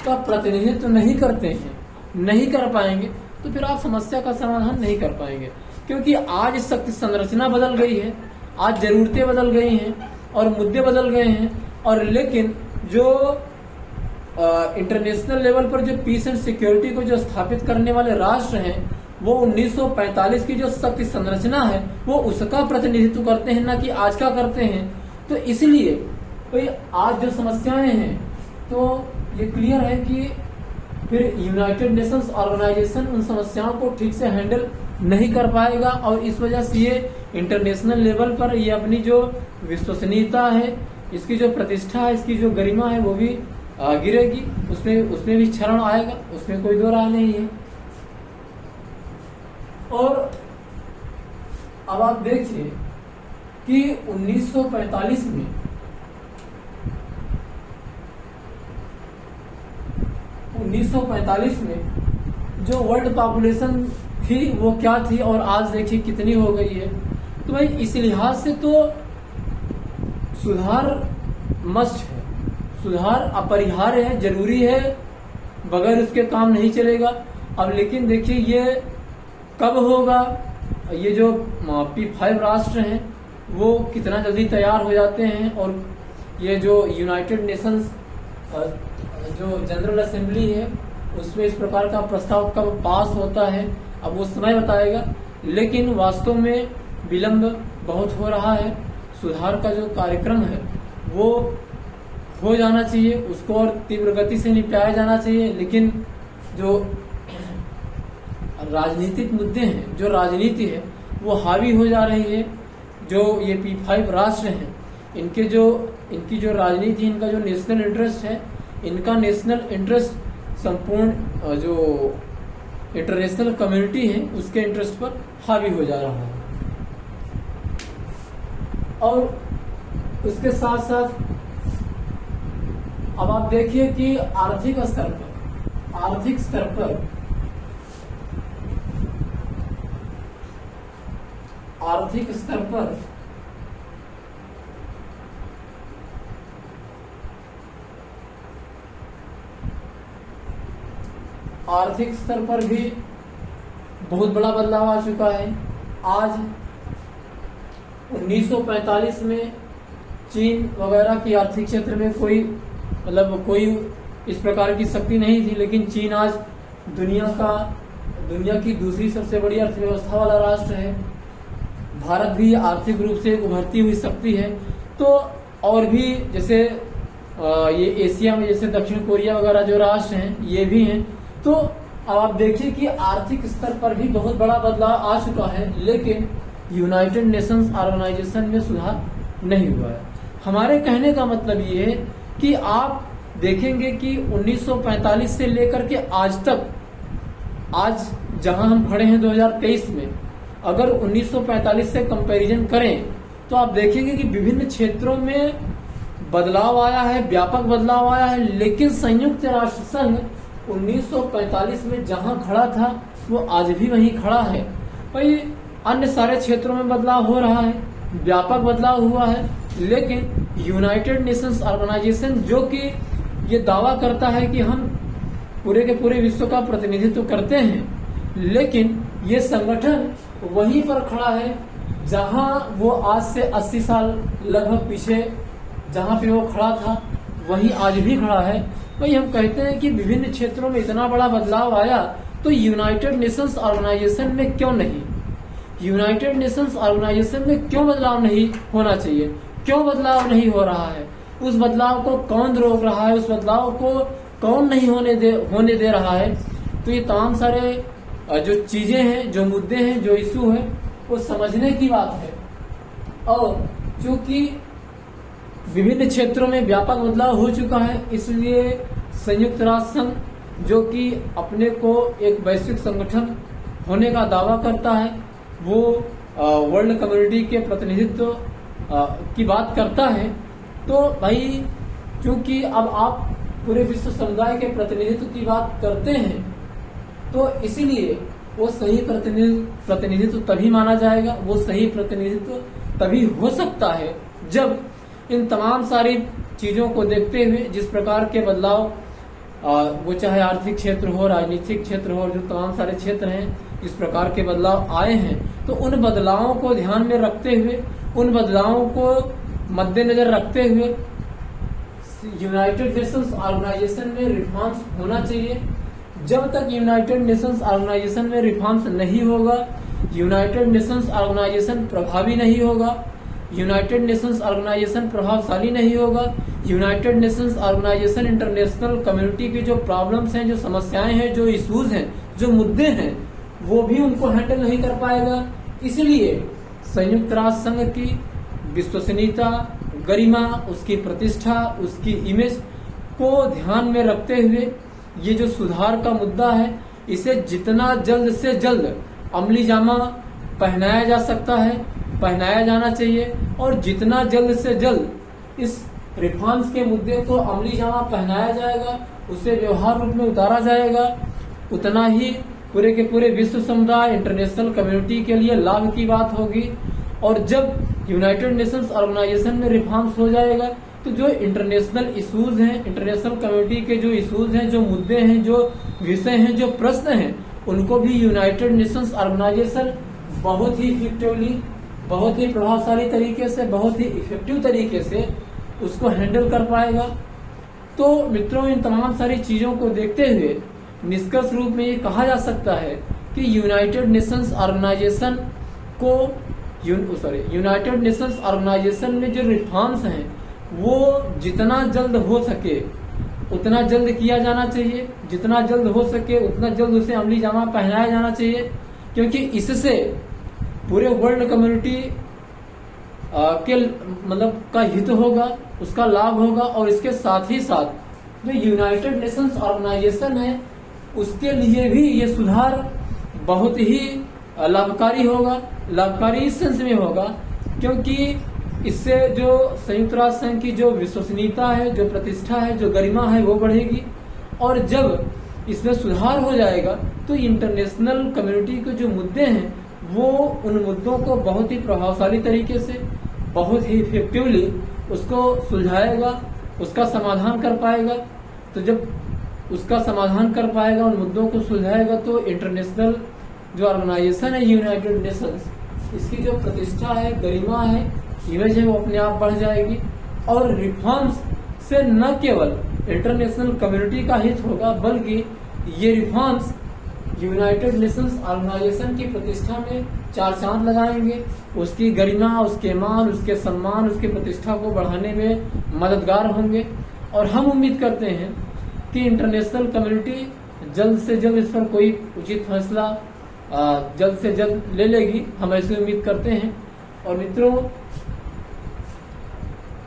का प्रतिनिधित्व नहीं करते हैं, नहीं कर पाएंगे, तो फिर आप समस्या का समाधान नहीं कर पाएंगे। क्योंकि आज शक्ति संरचना बदल गई है, आज जरूरतें बदल गई हैं और मुद्दे बदल गए हैं। और लेकिन जो इंटरनेशनल लेवल पर जो पीस एंड सिक्योरिटी को जो स्थापित करने वाले राष्ट्र हैं, वो 1945 की जो शक्ति संरचना है वो उसका प्रतिनिधित्व करते हैं, ना कि आज का करते हैं। तो इसलिए भाई आज जो समस्याएं हैं, तो ये क्लियर है कि फिर यूनाइटेड नेशंस ऑर्गेनाइजेशन उन समस्याओं को ठीक से हैंडल नहीं कर पाएगा। और इस वजह से ये इंटरनेशनल लेवल पर ये अपनी जो विश्वसनीयता है, इसकी जो प्रतिष्ठा है, इसकी जो गरिमा है, वो भी गिरेगी, उसमें भी क्षरण आएगा, उसमें कोई दो राय नहीं है। और अब आप देखिए कि 1945 में जो वर्ल्ड पॉपुलेशन थी वो क्या थी और आज देखिए कितनी हो गई है। तो भाई इस लिहाज से तो सुधार मस्ट है, सुधार अपरिहार्य है, जरूरी है, बगैर उसके काम नहीं चलेगा। अब लेकिन देखिए ये कब होगा, ये जो P5 राष्ट्र हैं वो कितना जल्दी तैयार हो जाते हैं, और ये जो यूनाइटेड नेशंस जो जनरल असेंबली है उसमें इस प्रकार का प्रस्ताव कब पास होता है, अब वो समय बताएगा। लेकिन वास्तव में विलंब बहुत हो रहा है। सुधार का जो कार्यक्रम है वो हो जाना चाहिए, उसको और तीव्र गति से निपटाया जाना चाहिए। लेकिन जो राजनीतिक मुद्दे हैं, जो राजनीति है, वो हावी हो जा रही है। जो ये P5 राष्ट्र हैं, इनकी जो राजनीति, इनका जो नेशनल इंटरेस्ट है, इनका नेशनल इंटरेस्ट संपूर्ण जो इंटरनेशनल कम्युनिटी है उसके इंटरेस्ट पर हावी हो जा रहा है। और उसके साथ साथ अब आप देखिए कि आर्थिक स्तर पर आर्थिक स्तर पर भी बहुत बड़ा बदलाव आ चुका है। आज 1945 में चीन वगैरह की आर्थिक क्षेत्र में कोई इस प्रकार की शक्ति नहीं थी, लेकिन चीन आज दुनिया की दूसरी सबसे बड़ी अर्थव्यवस्था वाला राष्ट्र है। भारत भी आर्थिक रूप से एक उभरती हुई शक्ति है। तो और भी जैसे ये एशिया में जैसे दक्षिण कोरिया वगैरह जो राष्ट्र हैं ये भी हैं। तो अब आप देखिए कि आर्थिक स्तर पर भी बहुत बड़ा बदलाव आ चुका है, लेकिन यूनाइटेड नेशंस ऑर्गेनाइजेशन में सुधार नहीं हुआ है। हमारे कहने का मतलब ये है कि आप देखेंगे कि 1945 से लेकर के आज तक, आज जहां हम खड़े हैं 2023 में, अगर 1945 से कंपैरिजन करें तो आप देखेंगे कि विभिन्न क्षेत्रों में बदलाव आया है, व्यापक बदलाव आया है। लेकिन संयुक्त राष्ट्र संघ 1945 में जहां खड़ा था वो आज भी वहीं खड़ा है। भाई अन्य सारे क्षेत्रों में बदलाव हो रहा है, व्यापक बदलाव हुआ है, लेकिन यूनाइटेड नेशंस ऑर्गेनाइजेशन जो कि ये दावा करता है कि हम पूरे के पूरे विश्व का प्रतिनिधित्व करते हैं, लेकिन ये संगठन वहीं पर खड़ा है जहां वो आज से 80 साल लगभग पीछे जहां पे वो खड़ा था वहीं आज भी खड़ा है। भाई हम कहते हैं कि विभिन्न क्षेत्रों में इतना बड़ा बदलाव आया, तो यूनाइटेड नेशंस ऑर्गेनाइजेशन में क्यों नहीं, यूनाइटेड नेशंस ऑर्गेनाइजेशन में क्यों बदलाव नहीं होना चाहिए, क्यों बदलाव नहीं हो रहा है, उस बदलाव को कौन रोक रहा है, उस बदलाव को कौन नहीं होने दे रहा है। तो ये तमाम सारे जो चीजें हैं, जो मुद्दे हैं, जो इशू है, वो समझने की बात है। और चूंकि विभिन्न क्षेत्रों में व्यापक बदलाव हो चुका है, इसलिए संयुक्त राष्ट्र संघ जो कि अपने को एक वैश्विक संगठन होने का दावा करता है, वो वर्ल्ड कम्युनिटी के प्रतिनिधित्व की बात करता है। तो भाई चूंकि अब आप पूरे विश्व समुदाय के प्रतिनिधित्व की बात करते हैं, तो इसीलिए वो सही प्रतिनिधित्व तभी माना जाएगा, वो सही प्रतिनिधित्व तभी हो सकता है जब इन तमाम सारी चीजों को देखते हुए जिस प्रकार के बदलाव वो चाहे आर्थिक क्षेत्र हो, राजनीतिक क्षेत्र हो, जो तमाम सारे क्षेत्र हैं, इस प्रकार के बदलाव आए हैं, तो उन बदलावों को ध्यान में रखते हुए, उन बदलावों को मद्देनजर रखते हुए यूनाइटेड नेशंस ऑर्गेनाइजेशन में रिफॉर्म्स होना चाहिए। जब तक यूनाइटेड नेशंस ऑर्गेनाइजेशन में रिफॉर्म्स नहीं होगा, यूनाइटेड नेशंस ऑर्गेनाइजेशन प्रभावी नहीं होगा, यूनाइटेड नेशंस ऑर्गेनाइजेशन प्रभावशाली नहीं होगा, United Nations organisation international community की जो प्रॉब्लम्स हैं, जो समस्याएं हैं, जो इश्यूज हैं, जो मुद्दे हैं, वो भी उनको हैंडल नहीं कर पाएगा। इसलिए संयुक्त राष्ट्र संघ की विश्वसनीयता, गरिमा, उसकी प्रतिष्ठा, उसकी इमेज को ध्यान में रखते हुए ये जो सुधार का मुद्दा है, इसे जितना जल्द से जल्द अमली जामा पहनाया जा सकता है, पहनाया जाना चाहिए, और जितना जल्द से जल्द इस रिफॉर्म्स के मुद्दे को अमली जामा पहनाया जाएगा, उसे व्यवहार रूप में उतारा जाएगा, उतना ही पूरे के पूरे विश्व समुदाय, इंटरनेशनल कम्युनिटी के लिए लाभ की बात होगी। और जब यूनाइटेड नेशंस ऑर्गेनाइजेशन में रिफॉर्म्स हो जाएगा, तो जो इंटरनेशनल इश्यूज हैं, इंटरनेशनल कम्युनिटी के जो इश्यूज हैं, जो मुद्दे हैं, जो विषय हैं, जो प्रश्न हैं, उनको भी यूनाइटेड नेशंस ऑर्गेनाइजेशन बहुत ही इफेक्टिवली, बहुत ही प्रभावशाली तरीके से, बहुत ही इफेक्टिव तरीके से उसको हैंडल कर पाएगा। तो मित्रों, इन तमाम सारी चीजों को देखते हुए निष्कर्ष रूप में ये कहा जा सकता है कि यूनाइटेड नेशंस ऑर्गेनाइजेशन को यूनाइटेड नेशंस ऑर्गेनाइजेशन में जो रिफॉर्म्स हैं, वो जितना जल्द हो सके उतना जल्द किया जाना चाहिए, जितना जल्द हो सके उतना जल्द उसे अमली जामा पहनाया जाना चाहिए, क्योंकि इससे पूरे वर्ल्ड कम्युनिटी के मतलब का हित होगा, उसका लाभ होगा, और इसके साथ ही साथ जो यूनाइटेड नेशंस ऑर्गेनाइजेशन है, उसके लिए भी ये सुधार बहुत ही लाभकारी होगा। लाभकारी इस सेंस में होगा क्योंकि इससे जो संयुक्त राष्ट्र संघ की जो विश्वसनीयता है, जो प्रतिष्ठा है, जो गरिमा है, वो बढ़ेगी। और जब इसमें सुधार हो जाएगा तो इंटरनेशनल कम्युनिटी के जो मुद्दे हैं, वो उन मुद्दों को बहुत ही प्रभावशाली तरीके से, बहुत ही इफेक्टिवली उसको सुलझाएगा, उसका समाधान कर पाएगा। तो जब उसका समाधान कर पाएगा, उन मुद्दों को सुलझाएगा, तो इंटरनेशनल जो ऑर्गेनाइजेशन है यूनाइटेड नेशंस, इसकी जो प्रतिष्ठा है, गरिमा है, इमेज है, वो अपने आप बढ़ जाएगी। और रिफॉर्म्स से न केवल इंटरनेशनल कम्युनिटी का हित होगा, बल्कि ये रिफॉर्म्स यूनाइटेड नेशंस ऑर्गेनाइजेशन की प्रतिष्ठा में चार चांद लगाएंगे, उसकी गरिमा, उसके मान, उसके सम्मान, उसकी प्रतिष्ठा को बढ़ाने में मददगार होंगे। और हम उम्मीद करते हैं कि इंटरनेशनल कम्युनिटी जल्द से जल्द इस पर कोई उचित फैसला जल्द से जल्द ले लेगी, हम ऐसी उम्मीद करते हैं। और मित्रों,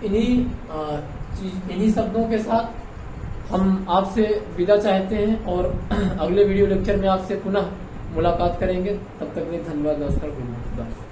इन्हीं शब्दों के साथ हम आपसे विदा चाहते हैं और अगले वीडियो लेक्चर में आपसे पुनः मुलाकात करेंगे। तब तक के लिए धन्यवाद, नमस्कार, गुड नाइट।